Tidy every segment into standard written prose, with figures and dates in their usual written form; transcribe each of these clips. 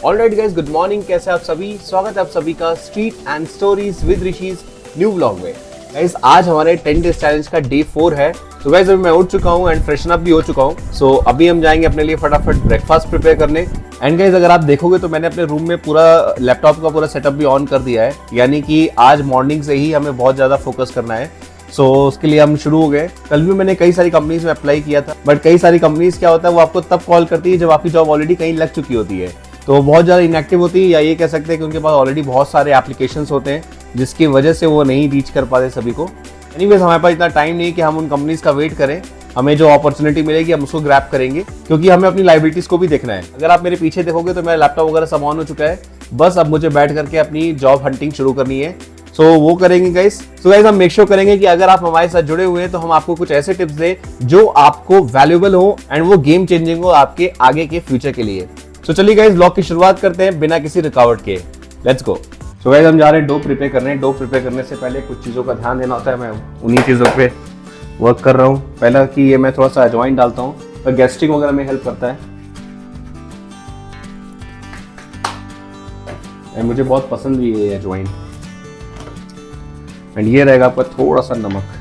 Alright guys, good morning. कैसे आप सभी? स्वागत है आप सभी का street and stories with rishis new vlog में। गाइस आज हमारे 10 डेज चैलेंज का डे 4 है। तो गाइस अभी मैं उठ चुका हूँ एंड फ्रेशन अप भी हो चुका हूँ। सो अभी हम जाएंगे अपने लिए फटाफट ब्रेकफास्ट प्रिपेयर करने। एंड गाइस अगर आप देखोगे तो मैंने अपने रूम में पूरा लैपटॉप का पूरा सेटअप भी ऑन कर दिया है, यानी कि आज मॉर्निंग से ही हमें बहुत ज्यादा फोकस करना है। सो उसके लिए हम शुरू हो गए। कल भी मैंने कई सारी कंपनीज में अप्लाई किया था, बट कई सारी कंपनीज क्या होता है वो आपको तब कॉल करती है जब आपकी जॉब ऑलरेडी कहीं लग चुकी होती है, तो बहुत ज़्यादा इनएक्टिव होती है, या ये कह सकते हैं कि उनके पास ऑलरेडी बहुत सारे एप्लीकेशंस होते हैं जिसकी वजह से वो नहीं रीच कर पाते सभी को। एनीवेज हमारे पास इतना टाइम नहीं कि हम उन कंपनीज का वेट करें। हमें जो अपॉर्चुनिटी मिलेगी हम उसको ग्रैब करेंगे, क्योंकि हमें अपनी लाइबिलिटीज को भी देखना है। अगर आप मेरे पीछे देखोगे तो मेरा लैपटॉप वगैरह सब ऑन हो चुका है, बस अब मुझे बैठ करके अपनी जॉब हंटिंग शुरू करनी है। सो वो करेंगे गाइस। सो गाइस हम मेक श्योर करेंगे कि अगर आप हमारे साथ जुड़े हुए हैं तो हम आपको कुछ ऐसे टिप्स दें जो आपको वैल्यूएबल हो एंड वो गेम चेंजिंग हो आपके आगे के फ्यूचर के लिए। सो चलिए गाइस ब्लॉग की शुरुआत करते हैं बिना किसी रुकावट के। Let's go. सो गाइस हम जा रहे हैं डो प्रिपेयर करने। डो प्रिपेयर करने से पहले कुछ चीज़ों का ध्यान देना होता है। मैं उन्हीं चीज़ों पे वर्क कर रहा हूँ। पहला कि ये मैं थोड़ा सा अजवाइन डालता हूँ, तो गैस्ट्रिक वगैरह में हेल्प करता है एंड मुझे बहुत पसंद भी है अजवाइन। एंड ये रहेगा आपका थोड़ा सा नमक।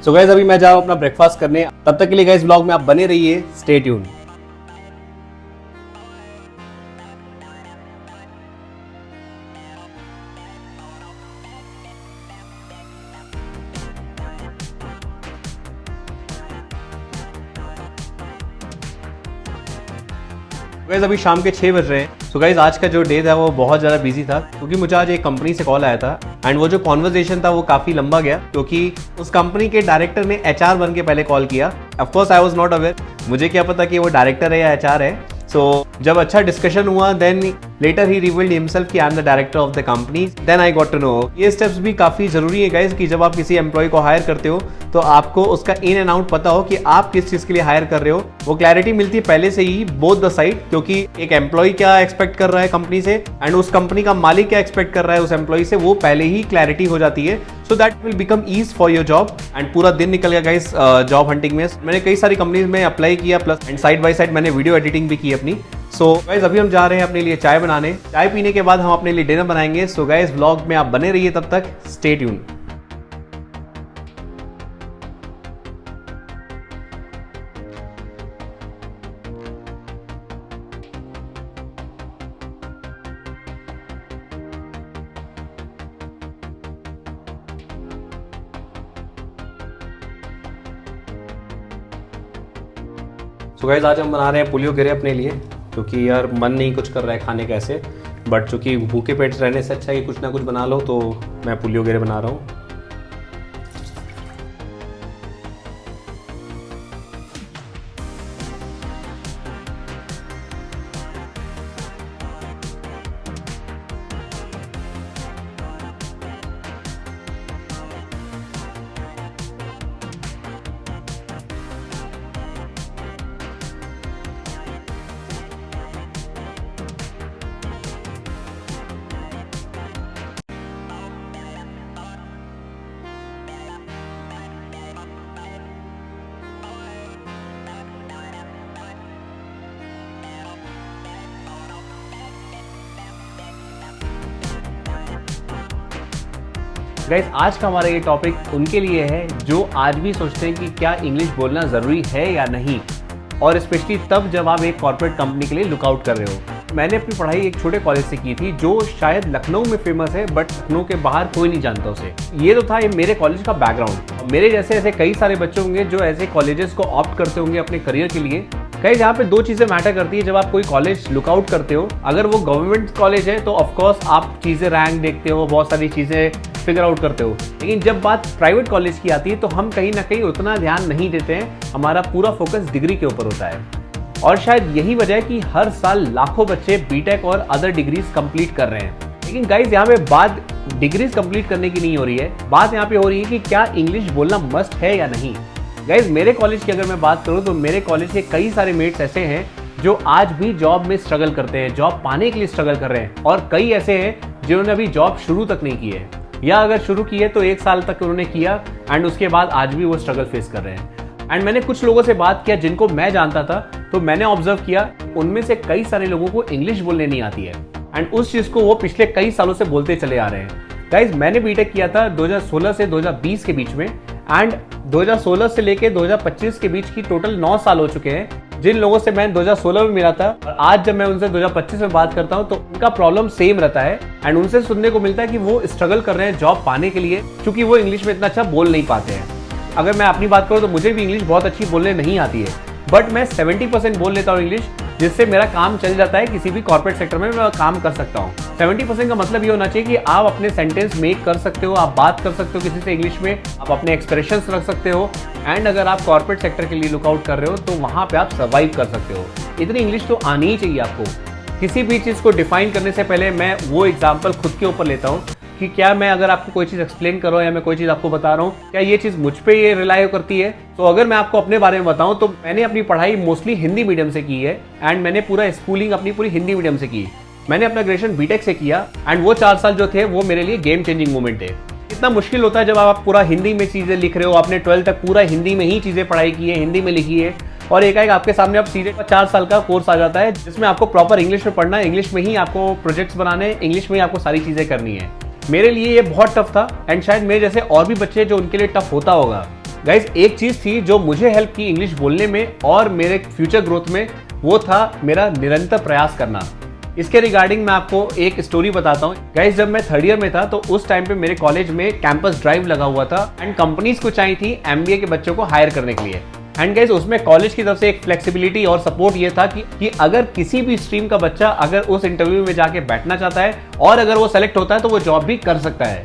सो गाइस अभी मैं जा रहा हूँ अपना ब्रेकफास्ट करने। तब तक के लिए गाइस ब्लॉग में आप बने रहिए, स्टे ट्यून्ड। गाइस अभी शाम के 6 बज रहे हैं। सो गाइस आज का जो डे था वो बहुत ज़्यादा बिजी था, क्योंकि मुझे आज एक कंपनी से कॉल आया था एंड वो जो कॉन्वर्सेशन था वो काफ़ी लंबा गया, क्योंकि उस कंपनी के डायरेक्टर ने HR बन के पहले कॉल किया। Of course I was not aware, मुझे क्या पता कि वो डायरेक्टर है या HR है। सो जब अच्छा डिस्कशन हुआ देन लेटर ही रिवील्ड हिमसेल्फ कि I am the director of the company. Then I got to know. ये स्टेप्स भी काफ़ी ज़रूरी है गाइस कि जब आप किसी एम्प्लॉय को हायर करते हो तो आपको उसका इन एंड आउट पता हो कि आप किस चीज़ के लिए हायर कर रहे हो। वो क्लैरिटी मिलती है पहले से ही बोथ द साइड, क्योंकि एक एम्प्लॉय क्या एक्सपेक्ट कर रहा है कंपनी से एंड उस कंपनी का मालिक क्या एक्सपेक्ट कर रहा है उस एम्प्लॉय से, वो पहले ही क्लैरिटी हो जाती है। So that will become ease for your job. And पूरा दिन निकल गया गाइस जॉब हंटिंग में। मैंने कई सारी कंपनीज में अप्लाई किया, plus and side by side मैंने वीडियो एडिटिंग भी की अपनी। सो गाइस अभी हम जा रहे हैं अपने लिए चाय बनाने। चाय पीने के बाद हम अपने लिए डिनर बनाएंगे। सो गाइस व्लॉग में आप बने रहिए, तब तक स्टे ट्यून्ड। सो गाइस आज हम बना रहे हैं पुलियोगरे अपने लिए, क्योंकि यार मन नहीं कुछ कर रहा है खाने का ऐसे, बट चूँकि भूखे पेट रहने से अच्छा है कि कुछ ना कुछ बना लो, तो मैं पुलियोगरे बना रहा हूँ। गाइस आज का हमारा ये टॉपिक उनके लिए है जो आज भी सोचते हैं कि क्या इंग्लिश बोलना ज़रूरी है या नहीं, और स्पेशली तब जब आप एक कॉर्पोरेट कंपनी के लिए लुकआउट कर रहे हो। मैंने अपनी पढ़ाई एक छोटे कॉलेज से की थी जो शायद लखनऊ में फेमस है, बट लखनऊ के बाहर कोई नहीं जानता उसे। ये तो था ये मेरे कॉलेज का बैकग्राउंड। मेरे जैसे ऐसे कई सारे बच्चे होंगे जो ऐसे कॉलेजेस को ऑप्ट करते होंगे अपने करियर के लिए। कहीं यहाँ पे दो चीज़ें मैटर करती है जब आप कोई कॉलेज लुकआउट करते हो। अगर वो गवर्नमेंट कॉलेज है तो ऑफकोर्स आप चीज़ें रैंक देखते हो, बहुत सारी चीज़ें फिगर आउट करते हो, लेकिन जब बात प्राइवेट कॉलेज की आती है तो हम कहीं ना कहीं उतना ध्यान नहीं देते हैं। हमारा पूरा फोकस डिग्री के ऊपर होता है, और शायद यही वजह है कि हर साल लाखों बच्चे बीटेक और अदर डिग्रीज कंप्लीट कर रहे हैं। लेकिन गाइज यहाँ पे बात डिग्रीज कंप्लीट करने की नहीं हो रही है, बात यहाँ पे हो रही है कि क्या इंग्लिश बोलना मस्ट है या नहीं। गाइज मेरे कॉलेज की अगर मैं बात करूँ तो मेरे कॉलेज के कई सारे मेट्स ऐसे हैं जो आज भी जॉब में स्ट्रगल करते हैं, जॉब पाने के लिए स्ट्रगल कर रहे हैं, और कई ऐसे हैं जिन्होंने अभी जॉब शुरू तक नहीं की है, या अगर शुरू की है तो 1 साल तक उन्होंने किया एंड उसके बाद आज भी वो स्ट्रगल फेस कर रहे हैं। एंड मैंने कुछ लोगों से बात किया जिनको मैं जानता था, तो मैंने ऑब्जर्व किया उनमें से कई सारे लोगों को इंग्लिश बोलने नहीं आती है, एंड उस चीज़ को वो पिछले कई सालों से बोलते चले आ रहे हैं। गाइज मैंने बीटेक किया था 2016 से 2020 के बीच में, एंड 2016 से लेके 2025 के बीच की टोटल 9 साल हो चुके हैं। जिन लोगों से मैं 2016 में मिला था और आज जब मैं उनसे 2025 में बात करता हूं तो उनका प्रॉब्लम सेम रहता है, एंड उनसे सुनने को मिलता है कि वो स्ट्रगल कर रहे हैं जॉब पाने के लिए, क्योंकि वो इंग्लिश में इतना अच्छा बोल नहीं पाते हैं। अगर मैं अपनी बात करूं तो मुझे भी इंग्लिश बहुत अच्छी बोलने नहीं आती है, बट मैं 70% बोल लेता हूँ इंग्लिश, जिससे मेरा काम चल जाता है। किसी भी कॉर्पोरेट सेक्टर में मैं काम कर सकता हूँ। 70% का मतलब ये होना चाहिए कि आप अपने सेंटेंस मेक कर सकते हो, आप बात कर सकते हो किसी से इंग्लिश में, आप अपने एक्सप्रेशंस रख सकते हो, एंड अगर आप कॉर्पोरेट सेक्टर के लिए लुकआउट कर रहे हो तो वहाँ पे आप सर्वाइव कर सकते हो। इतनी इंग्लिश तो आनी ही चाहिए आपको। किसी भी चीज़ को डिफाइन करने से पहले मैं वो एग्जाम्पल खुद के ऊपर लेता हूँ कि क्या मैं अगर आपको कोई चीज़ एक्सप्लेन कर रहा हूँ या मैं कोई चीज़ आपको बता रहा हूँ, क्या ये चीज़ मुझ पे ये रिलाई करती है। तो अगर मैं आपको अपने बारे में बताऊँ तो मैंने अपनी पढ़ाई मोस्टली हिंदी मीडियम से की है, एंड मैंने पूरा स्कूलिंग अपनी पूरी हिंदी मीडियम से की। मैंने अपना ग्रेजुएशन बीटेक से किया, एंड वो 4 साल जो थे वो मेरे लिए गेम चेंजिंग मोमेंट है। इतना मुश्किल होता है जब आप पूरा हिंदी में चीज़ें लिख रहे हो, आपने 12th तक पूरा हिंदी में ही चीज़ें पढ़ाई की है, हिंदी में लिखी है, और एकाएक आपके सामने अब सीधे 4 साल का कोर्स आ जाता है जिसमें आपको प्रॉपर इंग्लिश में पढ़ना है, इंग्लिश में ही आपको प्रोजेक्ट्स बनाने, इंग्लिश में ही आपको सारी चीज़ें करनी है। मेरे लिए ये बहुत टफ था, एंड शायद मेरे जैसे और भी बच्चे जो उनके लिए टफ होता होगा। गाइज एक चीज़ थी जो मुझे हेल्प की इंग्लिश बोलने में और मेरे फ्यूचर ग्रोथ में, वो था मेरा निरंतर प्रयास करना। इसके रिगार्डिंग मैं आपको एक स्टोरी बताता हूँ। गाइज जब मैं 3rd ईयर में था तो उस टाइम पे मेरे कॉलेज में कैंपस ड्राइव लगा हुआ था, एंड कंपनीज को चाहिए थी MBA के बच्चों को हायर करने के लिए। एंड गाइज उसमें कॉलेज की तरफ से एक फ्लेक्सिबिलिटी और सपोर्ट ये था कि अगर किसी भी स्ट्रीम का बच्चा अगर उस इंटरव्यू में जाके बैठना चाहता है और अगर वो सेलेक्ट होता है तो वो जॉब भी कर सकता है।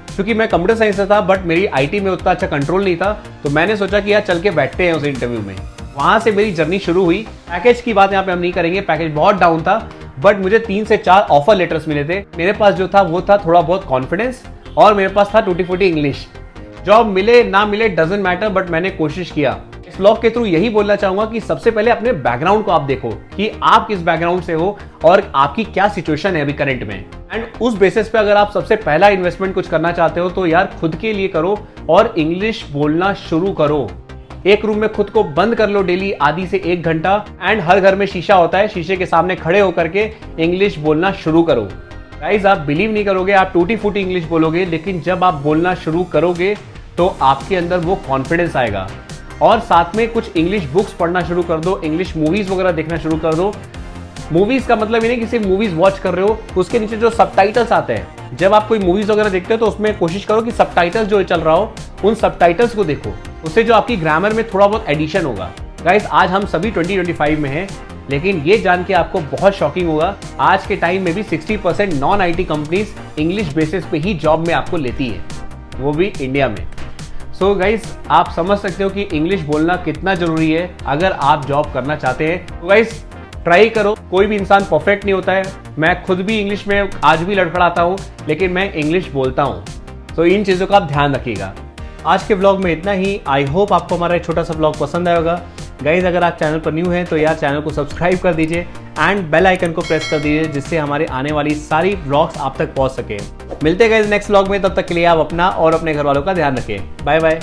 क्योंकि मैं कंप्यूटर साइंस से था बट मेरी IT में उतना अच्छा कंट्रोल नहीं था, तो मैंने सोचा कि यार चल के बैठते हैं उस इंटरव्यू में। वहाँ से मेरी जर्नी शुरू हुई। पैकेज की बात यहाँ पे हम नहीं करेंगे, पैकेज बहुत डाउन था, बट मुझे 3 से 4 ऑफर लेटर्स मिले थे। मेरे पास जो था वो था थोड़ा बहुत कॉन्फिडेंस, और मेरे पास था टूटी फूटी इंग्लिश। जॉब मिले ना मिले डजेंट मैटर, बट मैंने कोशिश किया। इस ब्लॉग के थ्रू यही बोलना चाहूंगा कि सबसे पहले अपने बैकग्राउंड को आप देखो कि आप किस बैकग्राउंड से हो और आपकी क्या सिचुएशन है अभी करंट में, एंड उस बेसिस पे अगर आप सबसे पहला इन्वेस्टमेंट कुछ करना चाहते हो तो यार खुद के लिए करो और इंग्लिश बोलना शुरू करो। एक रूम में खुद को बंद कर लो डेली आधी से 1 घंटा, एंड हर घर में शीशा होता है, शीशे के सामने खड़े होकर के इंग्लिश बोलना शुरू करो। गाइज आप बिलीव नहीं करोगे, आप टूटी फूटी इंग्लिश बोलोगे, लेकिन जब आप बोलना शुरू करोगे तो आपके अंदर वो कॉन्फिडेंस आएगा। और साथ में कुछ इंग्लिश बुक्स पढ़ना शुरू कर दो, इंग्लिश मूवीज वगैरह देखना शुरू कर दो। मूवीज का मतलब ये नहीं कि सिर्फ मूवीज वॉच कर रहे हो, उसके नीचे जो सबटाइटल्स आते हैं, जब आप कोई मूवीज वगैरह देखते हो तो उसमें कोशिश करो कि सबटाइटल्स जो चल रहा हो उन सबटाइटल्स को देखो, उससे जो आपकी ग्रामर में थोड़ा बहुत एडिशन होगा। गाइस आज हम सभी 2025 में हैं, लेकिन ये जान के आपको बहुत शॉकिंग होगा, आज के टाइम में भी 60% non IT companies English basis पे ही जॉब में आपको लेती है, वो भी इंडिया में। सो गाइस आप समझ सकते हो कि इंग्लिश बोलना कितना जरूरी है अगर आप जॉब करना चाहते हैं। तो गाइस ट्राई करो, कोई भी इंसान परफेक्ट नहीं होता है। मैं खुद भी इंग्लिश में आज भी लड़खड़ाता हूँ, लेकिन मैं इंग्लिश बोलता हूँ। तो इन चीज़ों का आप ध्यान रखिएगा। आज के ब्लॉग में इतना ही। आई होप आपको हमारा एक छोटा सा ब्लॉग पसंद आया होगा। गाइज अगर आप चैनल पर न्यू हैं तो यार चैनल को सब्सक्राइब कर दीजिए एंड बेल आइकन को प्रेस कर दीजिए, जिससे हमारे आने वाली सारी ब्लॉग्स आप तक पहुंच सके। मिलते हैं गाइज नेक्स्ट ब्लॉग में, तब तक के लिए आप अपना और अपने घर वालों का ध्यान रखें। Bye bye.